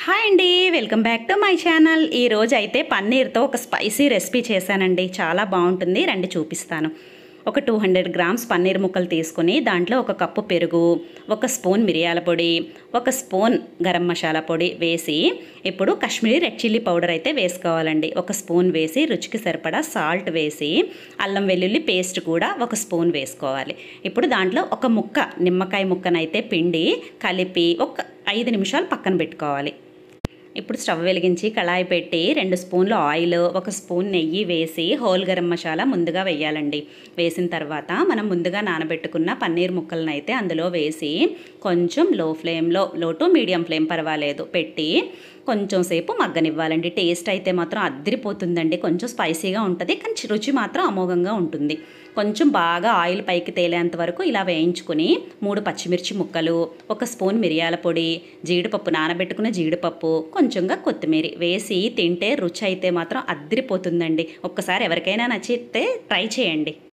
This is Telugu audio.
హాయ్ అండి, welcome back to my channel. ఈరోజు అయితే పన్నీర్తో ఒక స్పైసీ రెసిపీ చేశానండి. చాలా బాగుంటుంది, రండి చూపిస్తాను. ఒక 200 గ్రామ్స్ పన్నీర్ ముక్కలు తీసుకుని దాంట్లో ఒక కప్పు పెరుగు, ఒక స్పూన్ మిరియాల పొడి, ఒక స్పూన్ గరం మసాలా పొడి వేసి ఇప్పుడు కాశ్మీరీ రెడ్ చిల్లీ పౌడర్ అయితే వేసుకోవాలండి. ఒక స్పూన్ వేసి రుచికి సరిపడా సాల్ట్ వేసి అల్లం వెల్లుల్లి పేస్ట్ కూడా ఒక స్పూన్ వేసుకోవాలి. ఇప్పుడు దాంట్లో ఒక నిమ్మకాయ ముక్కనైతే పిండి కలిపి ఒక 5 నిమిషాలు పక్కన పెట్టుకోవాలి. ఇప్పుడు స్టవ్ వెలిగించి కళాయి పెట్టి 2 స్పూన్లు ఆయిల్, 1 స్పూన్ నెయ్యి వేసి హోల్ గరం మసాలా ముందుగా వేయాలండి. వేసిన తర్వాత మనం ముందుగా నానబెట్టుకున్న పన్నీర్ ముక్కలను అయితే అందులో వేసి కొంచెం లో టు మీడియం ఫ్లేమ్ పర్వాలేదు పెట్టి కొంచెం సేపు మగ్గనివ్వాలండి. టేస్ట్ అయితే మాత్రం అద్దరిపోతుందండి. కొంచెం స్పైసీగా ఉంటుంది, కానీ రుచి మాత్రం అమోఘంగా ఉంటుంది. కొంచెం బాగా ఆయిల్ పైకి తేలేంత వరకు ఇలా వేయించుకుని 3 పచ్చిమిర్చి ముక్కలు, 1 స్పూన్ మిరియాల పొడి, జీడిపప్పు, నానబెట్టుకున్న జీడిపప్పు, కొంచెంగా కొత్తిమీర వేసి తింటే రుచి అయితే మాత్రం అద్దరిపోతుందండి. ఒక్కసారి ఎవరికైనా నచ్చితే ట్రై చేయండి.